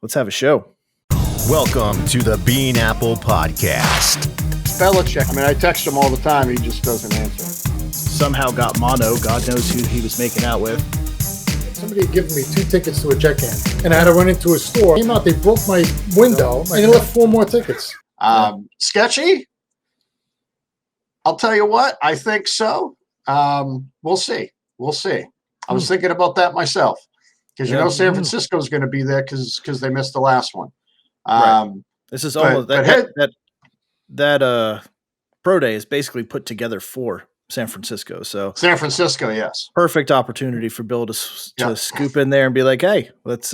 let's have a show. Welcome to the Bean Apple Podcast. Belichick. I mean, I text him all the time. He just doesn't answer. Somehow got mono. God knows who he was making out with. Somebody had given me 2 tickets to a Jet game, and I had to run into a store. Came out, they broke my window, and they left 4 more tickets. Sketchy? I'll tell you what. I think so. We'll see. I was thinking about that myself because San Francisco is going to be there because they missed the last one. Right. This is almost that pro day is basically put together for San Francisco. So San Francisco, yes, perfect opportunity for Bill to scoop in there and be like, "Hey, let's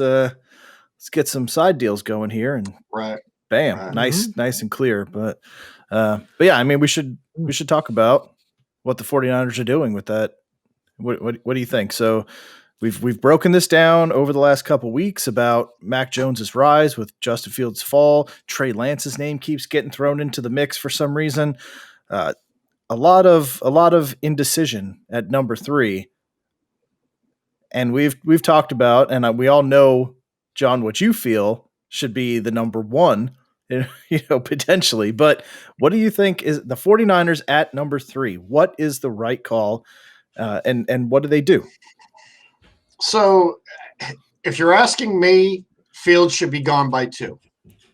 get some side deals going here." And bam, nice and clear. But yeah, I mean, we should talk about what the 49ers are doing with that. What do you think? So we've broken this down over the last couple weeks about Mac Jones's rise with Justin Fields' fall. Trey Lance's name keeps getting thrown into the mix for some reason. A lot of indecision at number 3. And we've talked about, and we all know, John, what you feel should be the number 1, potentially. But what do you think is the 49ers at number 3? What is the right call? And what do they do? So if you're asking me, Fields should be gone by 2.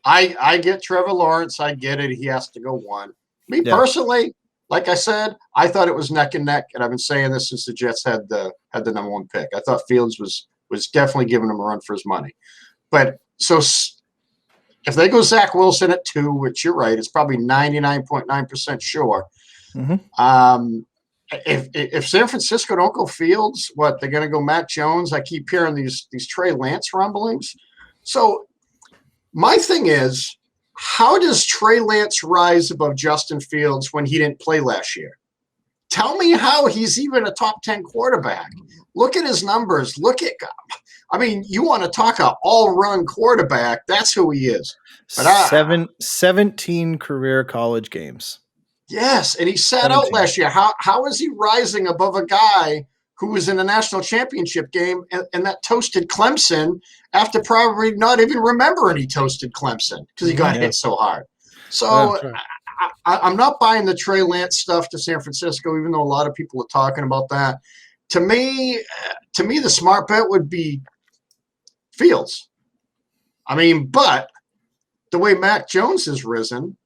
I get Trevor Lawrence. I get it. He has to go 1. Me personally, like I said, I thought it was neck and neck, and I've been saying this since the Jets had the number 1 pick. I thought Fields was definitely giving him a run for his money. But so if they go Zach Wilson at 2, which you're right, it's probably 99.9% sure. Mm-hmm. If San Francisco don't go Fields, what, they're going to go Mac Jones? I keep hearing these Trey Lance rumblings. So my thing is, how does Trey Lance rise above Justin Fields when he didn't play last year? Tell me how he's even a top 10 quarterback. Look at his numbers. I mean, you want to talk an all-run quarterback, that's who he is. But 17 career college games. Yes, and he sat out last year. How is he rising above a guy who was in a national championship game and that toasted Clemson after probably not even remembering he toasted Clemson because he got hit so hard? So I'm not buying the Trey Lance stuff to San Francisco, even though a lot of people are talking about that. To me, the smart bet would be Fields. I mean, but the way Mac Jones has risen,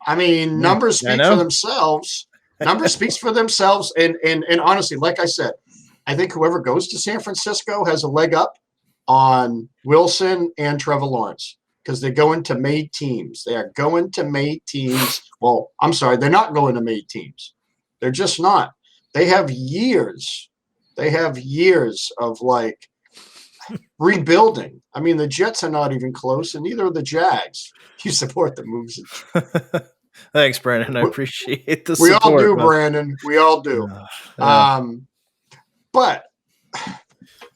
I mean, numbers speak for themselves. Numbers speaks for themselves. And honestly, like I said, I think whoever goes to San Francisco has a leg up on Wilson and Trevor Lawrence because they're going to made teams. They are going to made teams. Well, I'm sorry, they're not going to made teams. They're just not. They have years. Of like rebuilding. I mean, the Jets are not even close, and neither are the Jags. You support the moves. Thanks, Brandon. I appreciate the support. We all do, Brandon. We all do. But,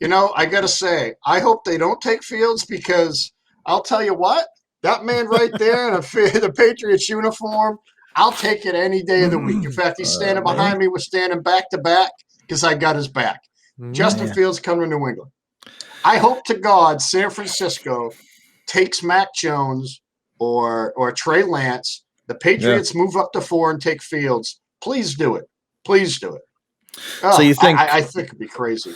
I got to say, I hope they don't take Fields because I'll tell you what, that man right there in the Patriots uniform, I'll take it any day of the week. In fact, he's standing behind me. We're standing back to back because I got his back. Justin Fields coming to New England. I hope to God San Francisco takes Mac Jones or Trey Lance. The Patriots move up to 4 and take Fields. Please do it. So you think? I think it'd be crazy.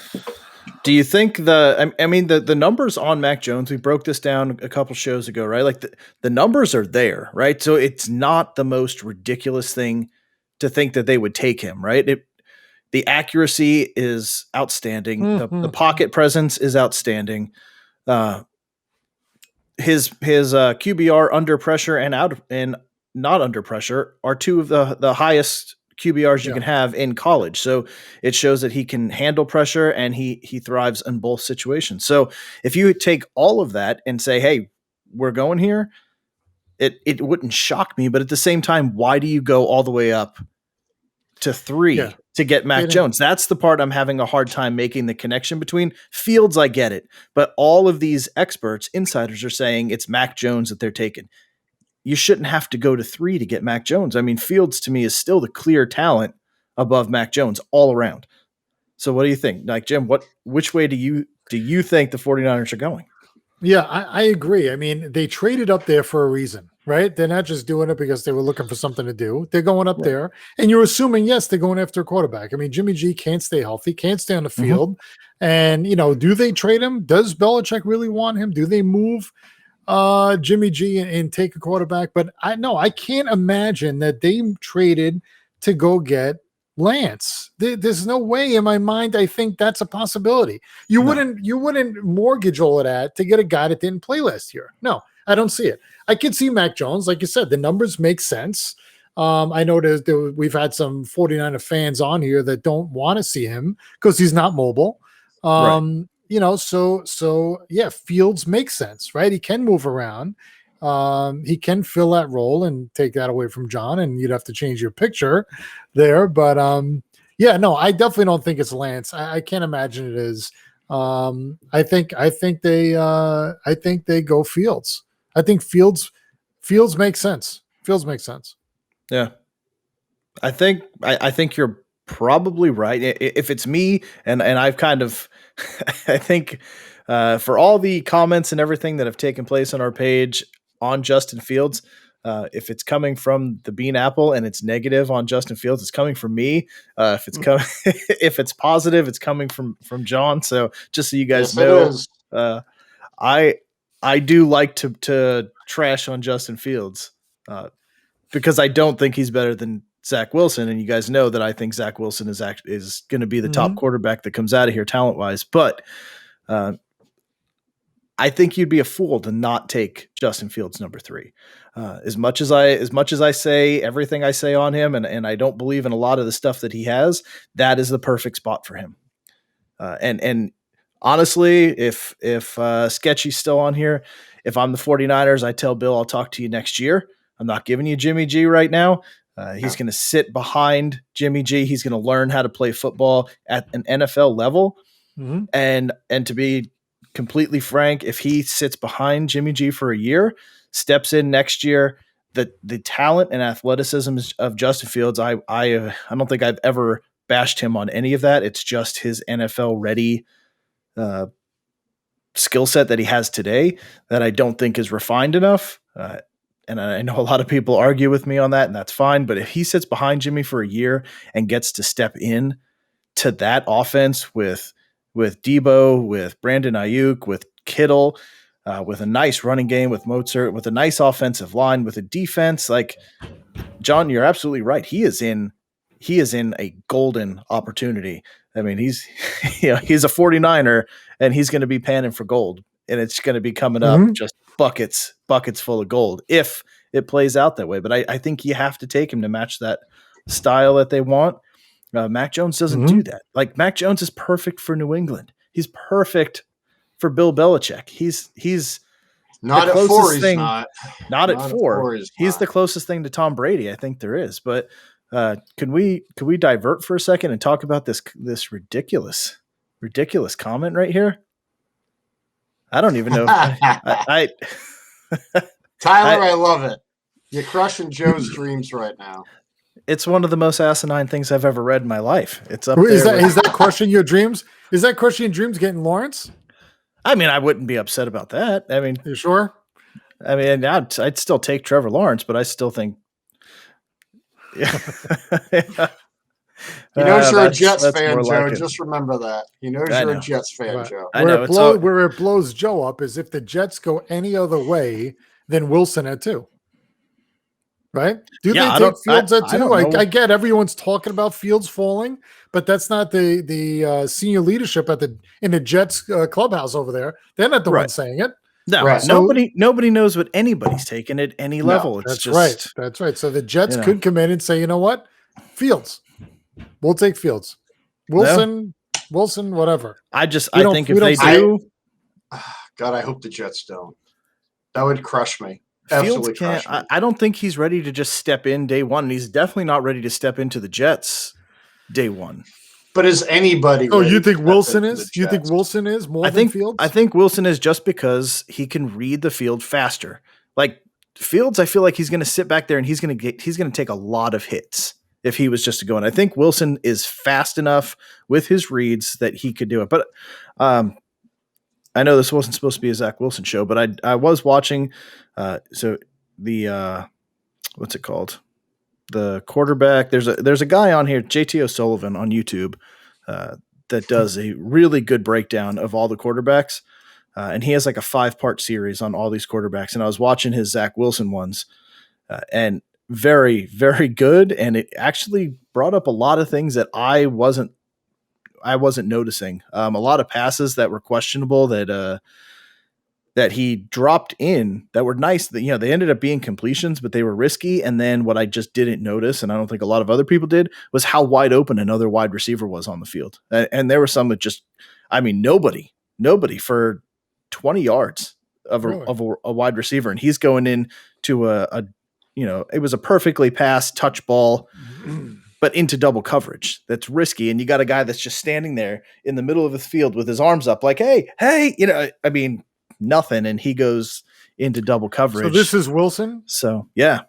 Do you think the numbers on Mac Jones? We broke this down a couple shows ago, right? Like the numbers are there, right? So it's not the most ridiculous thing to think that they would take him, right? The accuracy is outstanding. Mm-hmm. The pocket presence is outstanding. His QBR under pressure and not under pressure are 2 of the highest QBRs you can have in college. So it shows that he can handle pressure and he thrives in both situations. So if you take all of that and say, hey, we're going here, it wouldn't shock me. But at the same time, why do you go all the way up to 3 to get Mac Jones? That's the part I'm having a hard time making the connection between. Fields, I get it. But all of these experts, insiders are saying it's Mac Jones that they're taking. You shouldn't have to go to 3 to get Mac Jones. I mean, Fields to me is still the clear talent above Mac Jones all around. So what do you think? Like, Jim, which way do you think the 49ers are going? Yeah, I agree. I mean, they traded up there for a reason, right? They're not just doing it because they were looking for something to do. They're going up there, and you're assuming, yes, they're going after a quarterback. I mean, Jimmy G can't stay healthy, can't stay on the field. And, do they trade him? Does Belichick really want him? Do they move Jimmy G and take a quarterback? But I can't imagine that they traded to go get Lance. There's no way in my mind I think that's a possibility. You wouldn't mortgage all of that to get a guy that didn't play last year. No, I don't see it. I could see Mac Jones, like you said, the numbers make sense. I know we've had some 49er fans on here that don't want to see him because he's not mobile. Right. So yeah, Fields makes sense, right? He can move around. He can fill that role and take that away from John, and you'd have to change your picture there. But yeah, no, I definitely don't think it's Lance. I can't imagine it is. I think they go Fields. I think Fields makes sense. Fields makes sense. Yeah. I think you're probably right. If it's me, and I've kind of, I think for all the comments and everything that have taken place on our page on Justin Fields, if it's coming from the Bean Apple and it's negative on Justin Fields, it's coming from me. If it's if it's positive, it's coming from John. So just so you guys know, I do like to trash on Justin Fields because I don't think he's better than Zach Wilson, and you guys know that I think Zach Wilson is going to be the top quarterback that comes out of here talent wise. But I think you'd be a fool to not take Justin Fields number 3. As much as I say everything I say on him, and I don't believe in a lot of the stuff that he has, that is the perfect spot for him. And honestly, if Sketchy's still on here, if I'm the 49ers, I tell Bill I'll talk to you next year. I'm not giving you Jimmy G right now. He's going to sit behind Jimmy G. He's going to learn how to play football at an NFL level. Mm-hmm. And to be completely frank, if he sits behind Jimmy G for a year, steps in next year, the talent and athleticism of Justin Fields, I don't think I've ever bashed him on any of that. It's just his NFL ready skill set that he has today that I don't think is refined enough. And I know a lot of people argue with me on that, and that's fine. But if he sits behind Jimmy for a year and gets to step in to that offense with Debo, with Brandon Ayuk, with Kittle, with a nice running game, with Mozart, with a nice offensive line, with a defense, like John, you're absolutely right. He is in a golden opportunity. I mean, he's a 49er, and he's going to be panning for gold, and it's going to be coming up just buckets full of gold if it plays out that way. But I think you have to take him to match that style that they want. Mac Jones doesn't do that. Like, Mac Jones is perfect for New England. He's perfect for Bill Belichick. He's not at 4. He's not at 4. He's the closest thing to Tom Brady I think there is. But could we divert for a second and talk about this ridiculous comment right here? I don't even know. Tyler, I love it. You're crushing Joe's dreams right now. It's one of the most asinine things I've ever read in my life. It's up there. Is that crushing your dreams? Is that crushing your dreams getting Lawrence? I mean, I wouldn't be upset about that. I mean, you sure? I mean, I'd still take Trevor Lawrence, but I still think. Yeah. He knows you're a Jets fan, Joe. Just remember that. He knows you're a Jets fan, Joe. Where it blows Joe up is if the Jets go any other way than Wilson at 2. Right? Do they take Fields at 2? I get everyone's talking about Fields falling, but that's not the senior leadership in the Jets clubhouse over there. They're not the ones saying it. No, right. Nobody knows what anybody's taking at any level. That's right. That's right. So the Jets could come in and say, you know what? Fields. We'll take Fields. Wilson, whatever. I think if they do. God, I hope the Jets don't. That would crush me. Fields can't. I don't think he's ready to just step in day one. And he's definitely not ready to step into the Jets day one. But is anybody? Oh, you think Wilson is? You think Wilson is more than Fields? I think Wilson is just because he can read the field faster. Like Fields, I feel like he's going to sit back there and he's going to take a lot of hits if he was just to go in. I think Wilson is fast enough with his reads that he could do it. But I know this wasn't supposed to be a Zach Wilson show, but I was watching. So the what's it called? The quarterback. There's a guy on here, JT O'Sullivan on YouTube, that does a really good breakdown of all the quarterbacks, and he has like a 5-part series on all these quarterbacks. And I was watching his Zach Wilson ones, and very, very good. And it actually brought up a lot of things that I wasn't noticing. A lot of passes that were questionable that he dropped in that were nice. That, you know, they ended up being completions, but they were risky. And then what I just didn't notice, and I don't think a lot of other people did, was how wide open another wide receiver was on the field. And there were some that just, I mean, nobody for 20 yards of a wide receiver, and he's going in to a you know, it was a perfectly passed touch ball, but into double coverage. That's risky. And you got a guy that's just standing there in the middle of the field with his arms up like, hey, you know, I mean, nothing. And he goes into double coverage. So this is Wilson? So, yeah.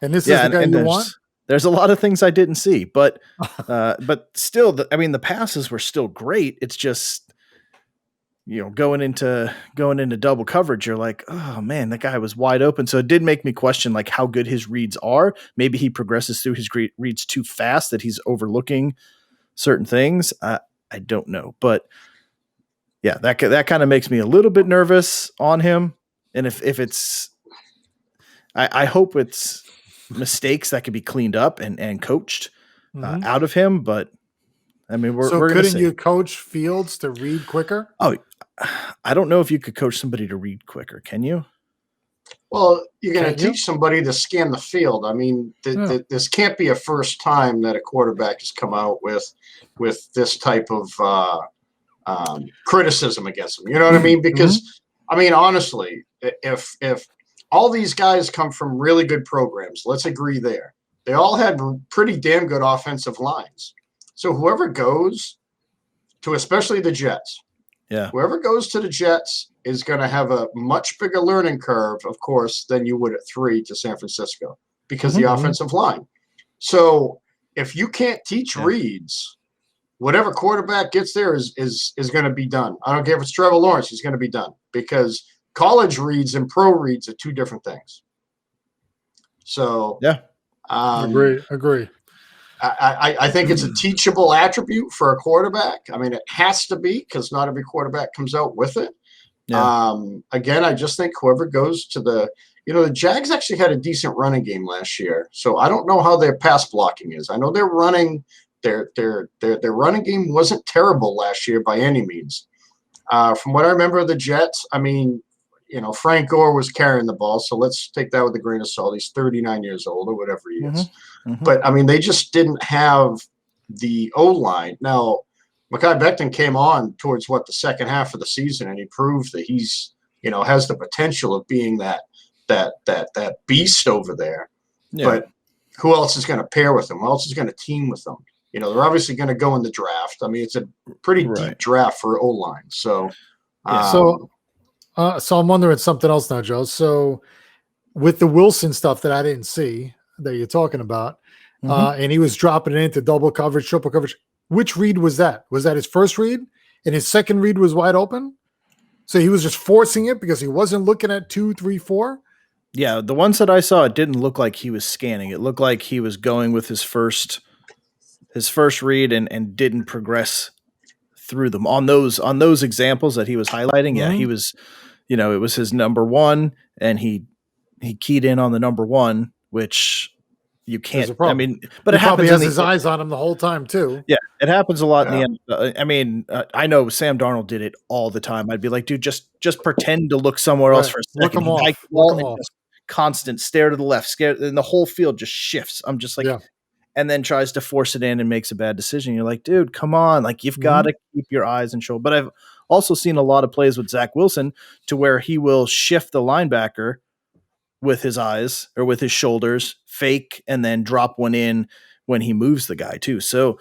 And this is the guy you want? There's a lot of things I didn't see, but still, the passes were still great. It's just, you know, going into double coverage, you're like, oh man, that guy was wide open. So it did make me question like how good his reads are. Maybe he progresses through his reads too fast that he's overlooking certain things. I don't know, but yeah, that kind of makes me a little bit nervous on him. And if it's, I hope it's mistakes that can be cleaned up and coached out of him. But I mean, we're couldn't you coach Fields to read quicker? Oh, I don't know if you could coach somebody to read quicker. Can you? Well, you're going to teach somebody to scan the field. I mean, this can't be a first time that a quarterback has come out with this type of criticism against him. You know what I mean? Because, I mean, honestly, if all these guys come from really good programs, let's agree there. They all had pretty damn good offensive lines. So whoever goes to, especially the Jets, whoever goes to the Jets is going to have a much bigger learning curve, of course, than you would at 3 to San Francisco because the offensive line. So if you can't teach reads, whatever quarterback gets there is going to be done. I don't care if it's Trevor Lawrence, he's going to be done because college reads and pro reads are two different things. So agree. I think it's a teachable attribute for a quarterback. I mean, it has to be because not every quarterback comes out with it. Yeah. Again, I just think whoever goes to the Jags actually had a decent running game last year. So I don't know how their pass blocking is. I know their running game wasn't terrible last year by any means. From what I remember of the Jets, I mean, you know, Frank Gore was carrying the ball, so let's take that with a grain of salt. He's 39 years old or whatever he is. But, I mean, they just didn't have the O-line. Now, Mekhi Becton came on towards, the second half of the season, and he proved that he's, you know, has the potential of being that beast over there. Yeah. But who else is going to pair with him? Who else is going to team with them? You know, they're obviously going to go in the draft. I mean, it's a pretty deep draft for O-line. So, so I'm wondering something else now, Joe. So with the Wilson stuff that I didn't see that you're talking about, and he was dropping it into double coverage, triple coverage. Which read was that? Was that his first read? And his second read was wide open? So he was just forcing it because he wasn't looking at 2, 3, 4? Yeah, the ones that I saw, it didn't look like he was scanning. It looked like he was going with his first read and didn't progress through them. On those examples that he was highlighting, yeah, he was, you know, it was his number one, and he keyed in on the number one, which you can't. I mean, but he probably has his eyes on him the whole time too. Yeah, it happens a lot in the end. I mean, I know Sam Darnold did it all the time. I'd be like, dude, just pretend to look somewhere else for a second. Look him off. Just constant stare to the left, and the whole field just shifts. I'm just like, and then tries to force it in and makes a bad decision. You're like, dude, come on, like you've got to keep your eyes and shoulder. But I've also seen a lot of plays with Zach Wilson to where he will shift the linebacker with his eyes or with his shoulders, fake, and then drop one in when he moves the guy too. So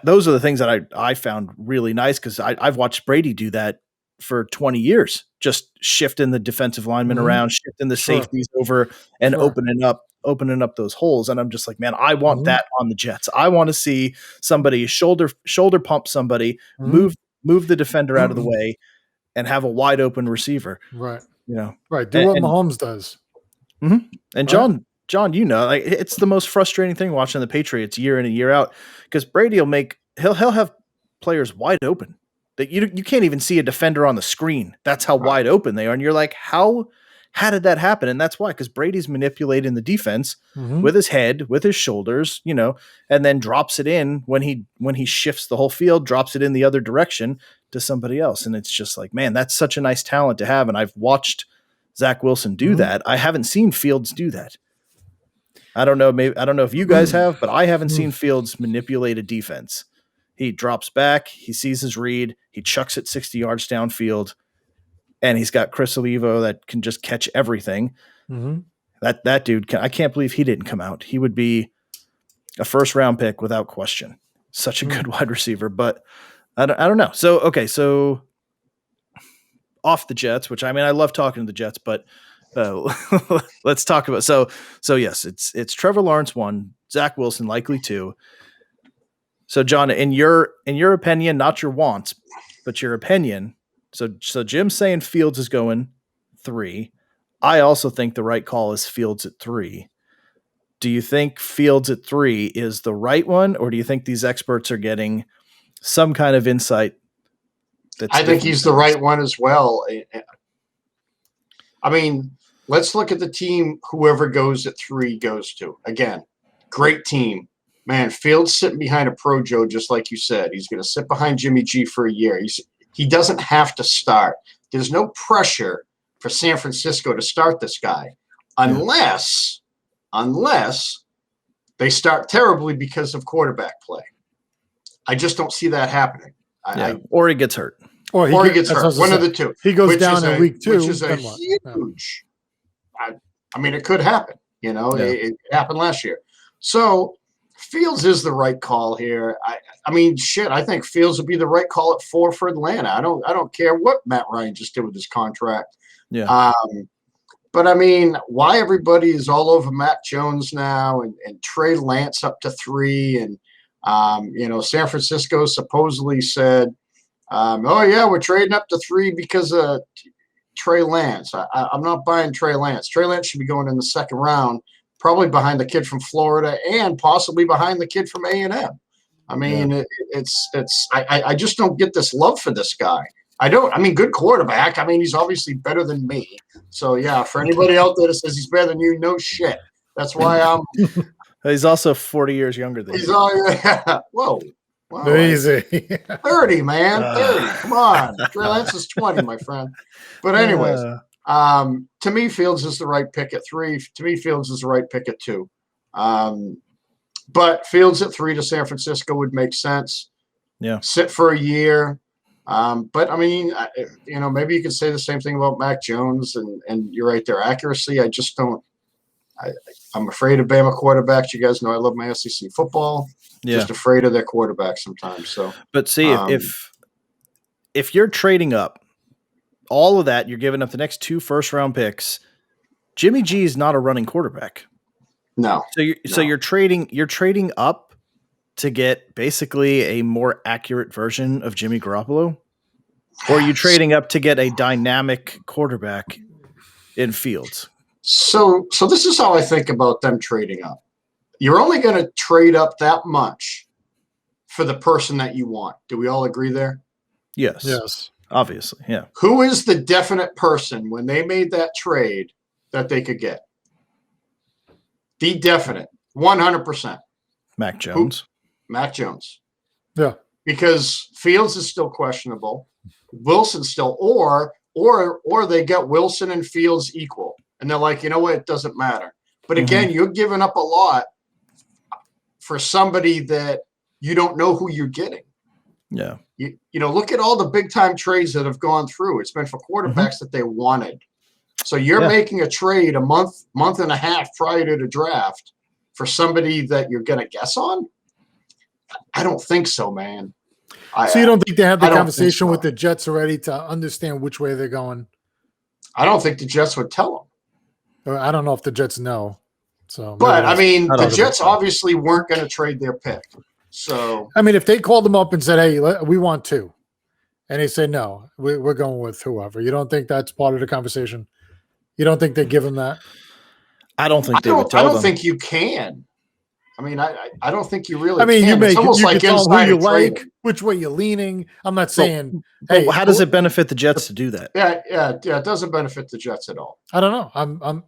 those are the things that I found really nice because I've watched Brady do that for 20 years, just shifting the defensive linemen around, shifting the safeties over, and opening up those holes. And I'm just like, man, I want that on the Jets. I want to see somebody shoulder pump somebody, move the defender out of the way, and have a wide open receiver. Right. Do what Mahomes does. Mm-hmm. And John, like it's the most frustrating thing watching the Patriots year in and year out, because Brady he'll have players wide open that you can't even see a defender on the screen. That's how wide open they are. And you're like, how did that happen? And that's why, because Brady's manipulating the defense with his head, with his shoulders, and then drops it in when he shifts the whole field, drops it in the other direction to somebody else. And it's just like, man, that's such a nice talent to have. And I've watched Zach Wilson do that. I haven't seen Fields do that. I don't know if you guys have, but I haven't seen Fields manipulate a defense. He drops back, he sees his read, he chucks it 60 yards downfield, and he's got Chris Olivo that can just catch everything. That dude, I can't believe he didn't come out. He would be a first-round pick without question. Such a good wide receiver, but I don't know. So off the Jets, which I love talking to the Jets, but let's talk about. So yes, it's Trevor Lawrence 1, Zach Wilson likely 2. So John, in your opinion, not your wants, but your opinion. So Jim's saying Fields is going 3. I also think the right call is Fields at 3. Do you think Fields at 3 is the right one, or do you think these experts are getting some kind of insight? I think he's the right one as well. Let's look at the team whoever goes at 3 goes to. Again, great team. Man, Fields sitting behind a pro Joe, just like you said. He's going to sit behind Jimmy G for a year. He doesn't have to start. There's no pressure for San Francisco to start this guy unless they start terribly because of quarterback play. I just don't see that happening. Or he gets hurt. Or he gets hurt. One of the two. He goes down in week 2. Which is a huge it could happen. It happened last year. So Fields is the right call here. I think Fields would be the right call at 4 for Atlanta. I don't care what Matt Ryan just did with his contract. Yeah. But why everybody is all over Mac Jones now and Trey Lance up to 3 and San Francisco supposedly said, we're trading up to 3 because of Trey Lance. I'm not buying Trey Lance. Trey Lance should be going in the second round, probably behind the kid from Florida and possibly behind the kid from A&M. I just don't get this love for this guy. I don't. Good quarterback. He's obviously better than me. So, yeah, for anybody out there that says he's better than you, no shit. That's why I'm – He's also 40 years younger than you. Whoa. Wow, easy. 30, man. 30. Come on. Trey Lance is 20, my friend. But anyways, to me, Fields is the right pick at 3. To me, Fields is the right pick at 2. But Fields at 3 to San Francisco would make sense. Yeah. Sit for a year. But maybe you can say the same thing about Mac Jones, and you're right there. Accuracy, I just don't. I'm afraid of Bama quarterbacks. You guys know I love my SEC football. Yeah. Just afraid of their quarterbacks sometimes. So, but see, if you're trading up, all of that, you're giving up the next 2 first-round picks. Jimmy G is not a running quarterback. No. So you're trading up to get basically a more accurate version of Jimmy Garoppolo, or are you trading up to get a dynamic quarterback in Fields? So this is how I think about them trading up. You're only going to trade up that much for the person that you want. Do we all agree there? Yes. Obviously, yeah. Who is the definite person when they made that trade that they could get? The definite, 100%. Mac Jones. Mac Jones. Yeah. Because Fields is still questionable. Wilson's still, or they get Wilson and Fields equal. And they're like, you know what? It doesn't matter. But again, you're giving up a lot for somebody that you don't know who you're getting. Yeah. Look at all the big time trades that have gone through. It's been for quarterbacks that they wanted. So you're making a trade a month and a half prior to the draft for somebody that you're going to guess on? I don't think so, man. So you don't think they had the conversation with the Jets already to understand which way they're going? I don't think the Jets would tell them. I don't know if the Jets know. So, but the Jets obviously weren't going to trade their pick. So, if they called them up and said, "Hey, we want 2," and they say no, we're going with whoever. You don't think that's part of the conversation? You don't think they give him that? I don't think they would tell them. I don't them. think you can. I mean, I don't think you really. I mean, can. it's almost you like can tell who you like, which way you're leaning. I'm not saying. Hey, how does it benefit the Jets to do that? Yeah. It doesn't benefit the Jets at all. I don't know.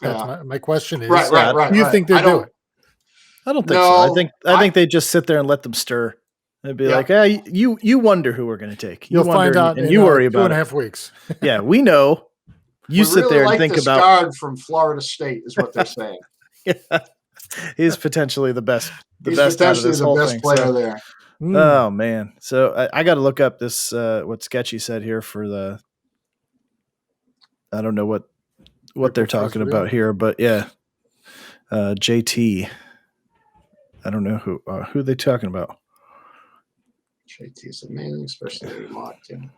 That's my question is. Right. Do you think they do it? I don't think so. I think they just sit there and let them stir. They'd be like, hey, you wonder who we're going to take. You'll find out, and you worry about 2.5 weeks. Yeah, we know. You sit there and think about guard from Florida State is what they're saying. Yeah. He's potentially the best. He's potentially the best player there. Oh man! So I got to look up this what Sketchy said here for the. I don't know what they're talking about here, but yeah, JT. I don't know who they talking about. JT is amazing, especially locked in.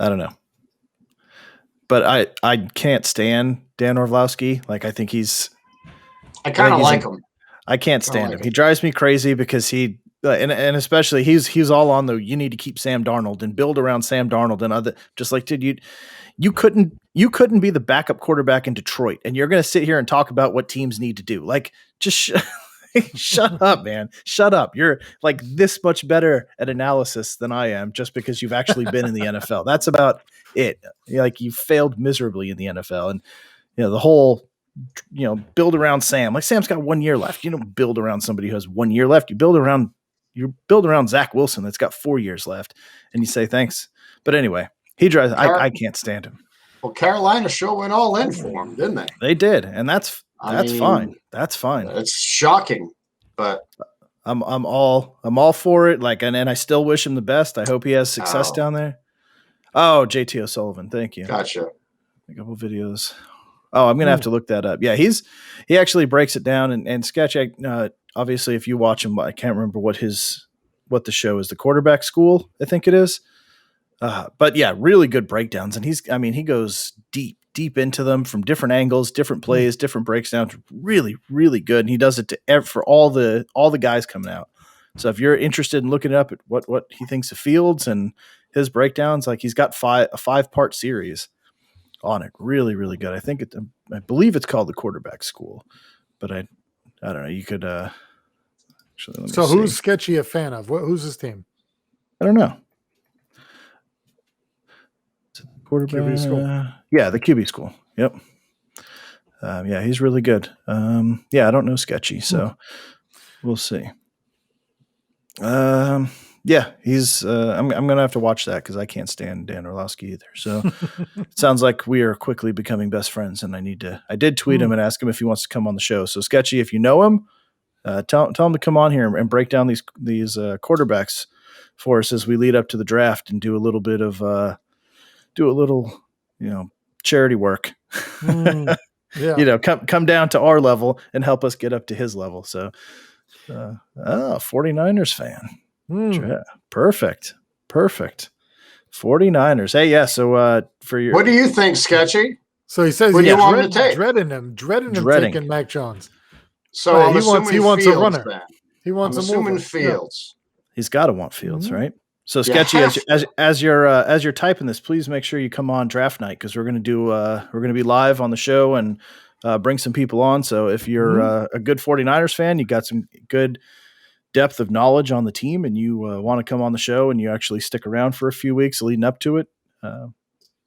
I don't know. But I can't stand Dan Orlovsky. Like I think I kind of like him. I can't stand him. He drives me crazy because he and especially he's all on the you need to keep Sam Darnold and build around Sam Darnold and other just like dude you couldn't be the backup quarterback in Detroit and you're going to sit here and talk about what teams need to do. Like just shut up, man. Shut up. You're like this much better at analysis than I am just because you've actually been in the NFL. That's about it. Like you failed miserably in the NFL and the whole build around Sam. Like Sam's got 1 year left. You don't build around somebody who has 1 year left. You build around Zach Wilson that's got 4 years left and you say thanks. But anyway, he drives I can't stand him. Well, Carolina sure went all in for him, didn't they? They did, and that's fine. That's fine. It's shocking, but I'm all for it. Like, and I still wish him the best. I hope he has success down there. Oh, JT O'Sullivan, thank you. Gotcha. A couple videos. Oh, I'm gonna have to look that up. Yeah, he actually breaks it down and Sketch. Obviously, if you watch him, I can't remember what the show is. The Quarterback School, I think it is. But yeah, really good breakdowns, and he goes deep into them from different angles, different plays, different breakdowns. Really, really good, and he does it for all the guys coming out. So if you're interested in looking up at what he thinks of Fields and his breakdowns, like he's got a 5-part series on it. Really, really good. I believe it's called the Quarterback School, but I don't know. You could actually. Let me see. Who's Sketchy a fan of? Who's his team? I don't know. Quarterback QB school. Yeah, the QB school. Yep. Yeah, he's really good. Yeah, I don't know Sketchy, so we'll see. Yeah, he's. I'm gonna have to watch that because I can't stand Dan Orlovsky either. So it sounds like we are quickly becoming best friends, and I did tweet him and ask him if he wants to come on the show. So Sketchy, if you know him, tell him to come on here and break down these quarterbacks for us as we lead up to the draft and do a little bit of charity work. Yeah. Come down to our level and help us get up to his level. So 49ers fan. Yeah, perfect 49ers. Hey, yeah, so for your what do you think, Sketchy? So he says dreading him taking Mac Jones. So he wants a runner. Then. He wants I'm assuming Fields. He's got to want Fields, right? So Sketchy, as you're typing this, please make sure you come on draft night because we're gonna be live on the show and bring some people on. So if you're a good 49ers fan, you got some good depth of knowledge on the team, and you want to come on the show and you actually stick around for a few weeks leading up to it,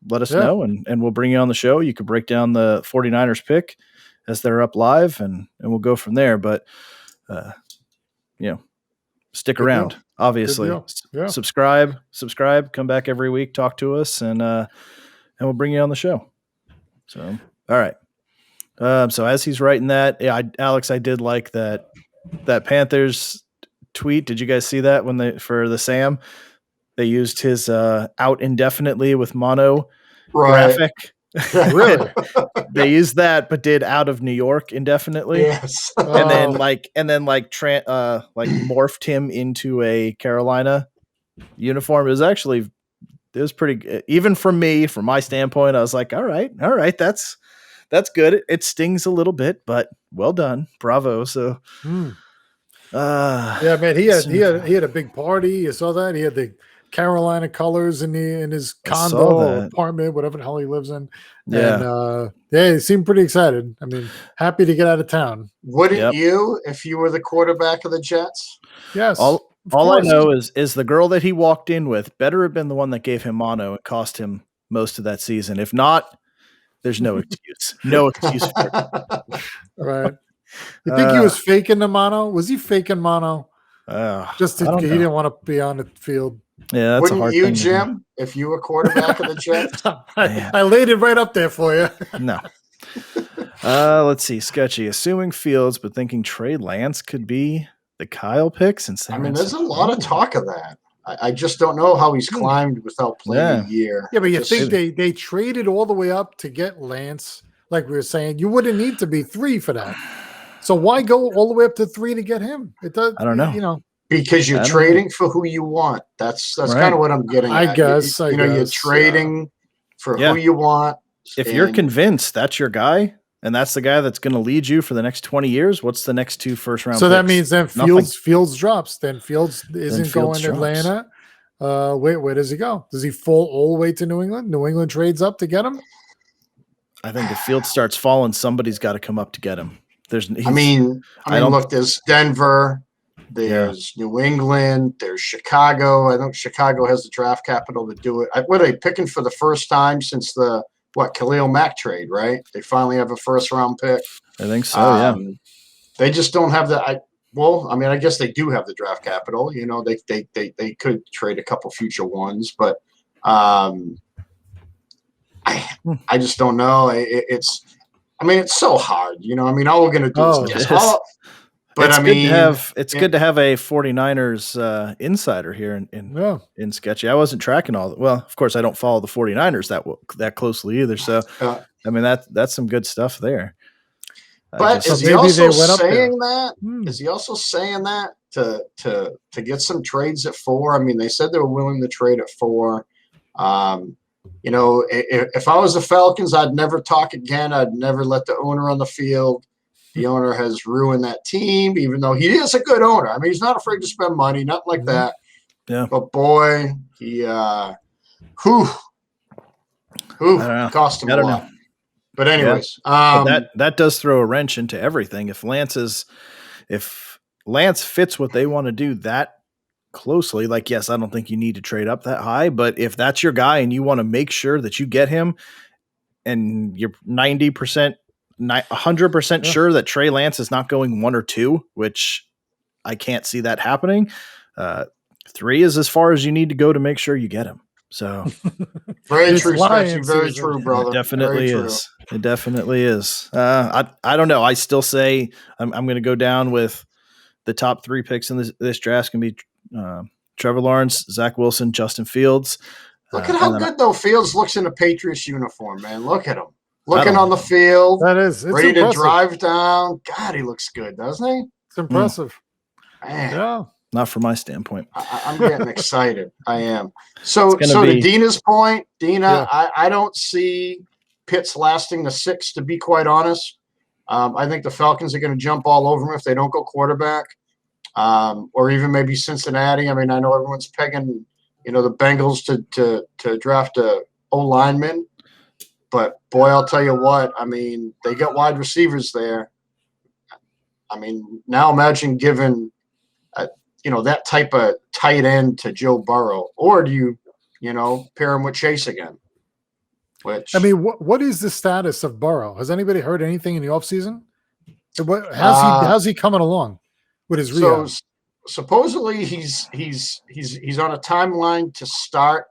let us know and we'll bring you on the show. You can break down the 49ers pick as they're up live and we'll go from there. But stick around. Obviously, subscribe, come back every week, talk to us, and we'll bring you on the show. So, all right. So as he's writing that, Alex, I did like that Panthers tweet. Did you guys see that for the Sam, they used his out indefinitely with mono graphic. Really? They used that, but did out of New York indefinitely. Yes. and then morphed him into a Carolina uniform. It was pretty, even from my standpoint, I was like, all right. That's good. It stings a little bit, but well done. Bravo. So Yeah, man, he had a big party. You saw that? He had the Carolina colors in his condo or apartment, whatever the hell he lives in. Yeah. And he seemed pretty excited. I mean, happy to get out of town. Wouldn't you if you were the quarterback of the Jets? Yes. All I know is the girl that he walked in with better have been the one that gave him mono and cost him most of that season. If not, there's no excuse. No excuse for it. Right. You think he was faking the mono? Was he faking mono? Just he didn't want to be on the field. Yeah, that's Wouldn't a hard you, thing Jim, if you were quarterback of the Jets? I laid it right up there for you. No. Let's see. Sketchy. Assuming Fields, but thinking Trey Lance could be the Kyle pick since there's a lot of talk of that. I just don't know how he's climbed without playing a year. Yeah, but you think they traded all the way up to get Lance? Like we were saying, you wouldn't need to be 3 for that. So why go all the way up to 3 to get him? It does. I don't know. Because you're trading for who you want. That's right. Kind of what I'm getting at. I guess. You're trading for who you want. If you're convinced that's your guy, and that's the guy that's going to lead you for the next 20 years, what's the next 2 first-round So picks? that means then Fields drops. Then Fields isn't going to Atlanta. Where does he go? Does he fall all the way to New England? New England trades up to get him? I think if Fields starts falling, somebody's got to come up to get him. Look, there's Denver. There's New England. There's Chicago. I think Chicago has the draft capital to do it. What are they picking for the first time since the Khalil Mack trade, right? They finally have a first-round pick. I think so, yeah. They just don't have the I guess they do have the draft capital. They could trade a couple future ones, but I just don't know. It's so hard. All we're going to do is guess. But it's good to have a 49ers insider here in Sketchy. I wasn't tracking all that. Well, of course, I don't follow the 49ers that closely either. So, that's some good stuff there. But is he also saying that? Is he also saying that to get some trades at 4? They said they were willing to trade at 4. If I was the Falcons, I'd never talk again. I'd never let the owner on the field. The owner has ruined that team, even though he is a good owner. He's not afraid to spend money, nothing like that. Yeah. But boy, he cost him a lot. But anyways, but that does throw a wrench into everything. If Lance fits what they want to do that closely, yes, I don't think you need to trade up that high, but if that's your guy and you want to make sure that you get him and you're 90%, 100% sure that Trey Lance is not going 1 or 2, which I can't see that happening. 3 is as far as you need to go to make sure you get him. So very true, very true, brother. It definitely is. It definitely is. I don't know. I still say I'm going to go down with the top 3 picks in this draft. Going to be Trevor Lawrence, Zach Wilson, Justin Fields. Look at how good though Fields looks in a Patriots uniform, man. Look at him. Looking on the field, it's ready impressive. To drive down. God, he looks good, doesn't he? It's impressive. Man. Yeah. Not from my standpoint. I'm getting excited. I am. So to Dina's point, I don't see Pitts lasting the 6, to be quite honest. I think the Falcons are going to jump all over him if they don't go quarterback, or even maybe Cincinnati. I know everyone's pegging, the Bengals to draft a O-lineman. But, boy, I'll tell you what, they got wide receivers there. Now imagine giving, that type of tight end to Joe Burrow. Or do you, pair him with Chase again? What is the status of Burrow? Has anybody heard anything in the offseason? How's he coming along with his rehab? So supposedly he's on a timeline to start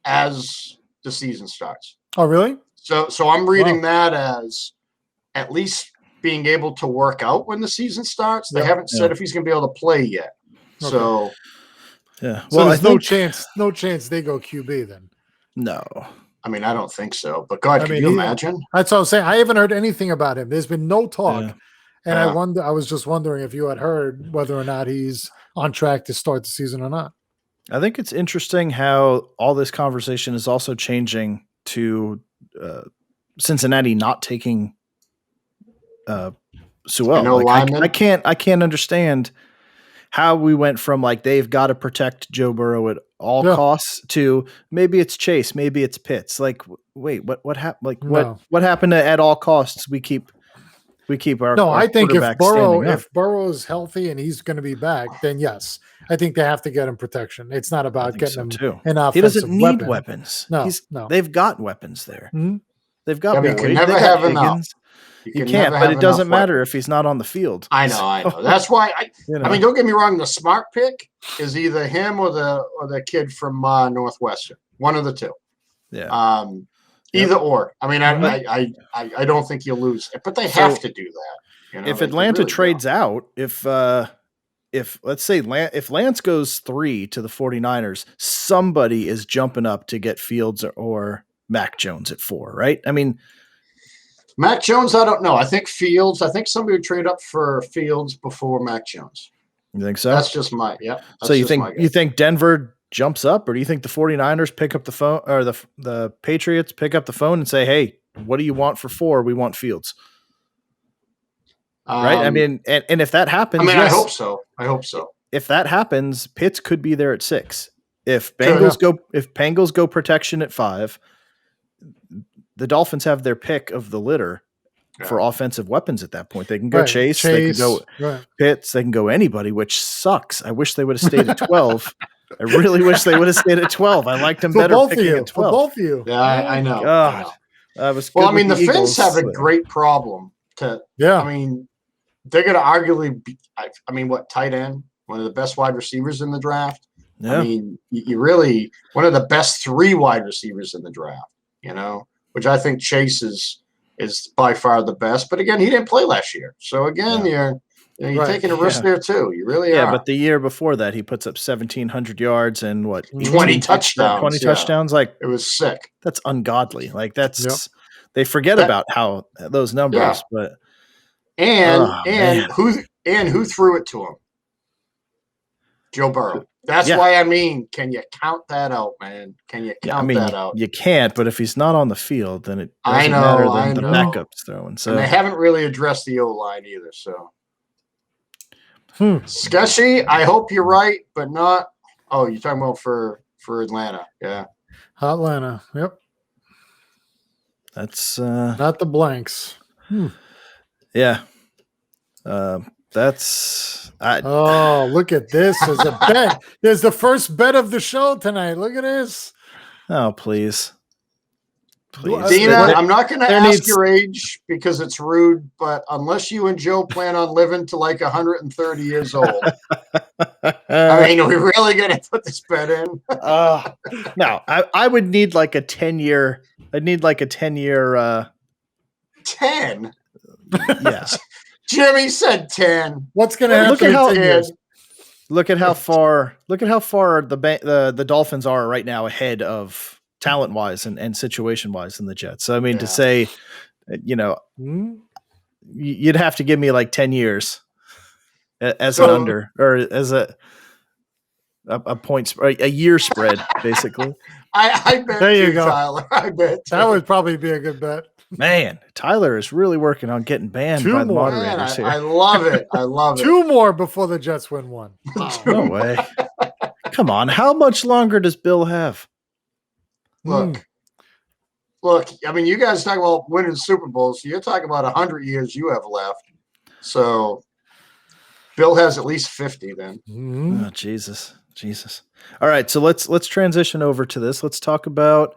as the season starts. Oh, really? So I'm reading that as at least being able to work out when the season starts. They haven't said if he's going to be able to play yet. Okay. So yeah. Well, there's no chance they go QB then. No. I don't think so. But God, can you imagine? That's what I'm saying. I haven't heard anything about him. There's been no talk. And I was just wondering if you had heard whether or not he's on track to start the season or not. I think it's interesting how all this conversation is also changing to Cincinnati not taking Sewell. I can't understand how we went from like they've got to protect Joe Burrow at all costs to maybe it's Chase, maybe it's Pitts. Like, wait, what happened? Like, what happened to at all costs? We keep our no. Our I think if Burrow is healthy and he's going to be back, then yes, I think they have to get him protection. It's not about getting him an offensive He doesn't need weapon. weapons. No, they've got weapons there. Mm-hmm. They've got. You can never have enough. You can't, but it doesn't matter if he's not on the field. I know. That's why. I mean, don't get me wrong. The smart pick is either him or the kid from Northwestern. One of the two. Yeah. Either or. I mean, I don't think you'll lose, but they have to do that. If Atlanta trades out, if let's say if Lance goes 3 to the 49ers, somebody is jumping up to get Fields or Mac Jones at 4, right? I mean, Mac Jones, I don't know. I think Fields. I think somebody would trade up for Fields before Mac Jones. You think so? That's just my So you think Denver jumps up, or do you think the 49ers pick up the phone, or the Patriots pick up the phone and say, "Hey, what do you want for 4? We want Fields." Right? I mean, and if that happens, I hope so. If that happens, Pitts could be there at 6. If Bengals go protection at 5, the Dolphins have their pick of the litter for offensive weapons at that point. They can go Chase, they can go Pitts, they can go anybody, which sucks. I wish they would have stayed at 12. I really wish they would have stayed at 12. I liked them better picking at 12. For both of you. Yeah, I know. God. The Finns have a great problem. I mean, they're going to arguably be, tight end, one of the best wide receivers in the draft. Yeah. I mean, you really one of the best 3 wide receivers in the draft, which I think Chase is by far the best. But again, he didn't play last year. So again, you're taking a risk there too. You really are. Yeah, but the year before that, he puts up 1,700 yards and 20 touchdowns. 20 touchdowns. Like, it was sick. That's ungodly. Like they forget about how those numbers, but who threw it to him? Joe Burrow. That's why can you count that out, man? Can you count that out? You can't, but if he's not on the field, then it doesn't matter than the backup's throwing. So and they haven't really addressed the O-line either. So Sketchy, I hope you're right, but not. Oh, you're talking about for Atlanta. Yeah. Atlanta. Yep. That's not the blanks. Yeah. Look at this as a bet. There's the first bet of the show tonight. Look at this. Oh, please. Dina, I'm not going to ask your age because it's rude, but unless you and Joe plan on living to like 130 years old, are we really going to put this bet in? No, I would need like a 10-year. I'd need like a 10-year. 10? Yeah. Jimmy said 10. What's going to happen? Look at how far the Dolphins are right now ahead of talent wise and situation wise in the Jets. So, to say, you'd have to give me like 10 years as an under or as a point, a year spread, basically. I bet there you go, Tyler. I bet that would probably be a good bet. Man, Tyler is really working on getting banned by the moderators here. I love it. I love it. 2 more before the Jets win 1. No way. Come on. How much longer does Bill have? Look. You guys talk about winning Super Bowls. So you're talking about 100 years you have left. So Bill has at least 50 then. Oh, Jesus. All right. So let's transition over to this. Let's talk about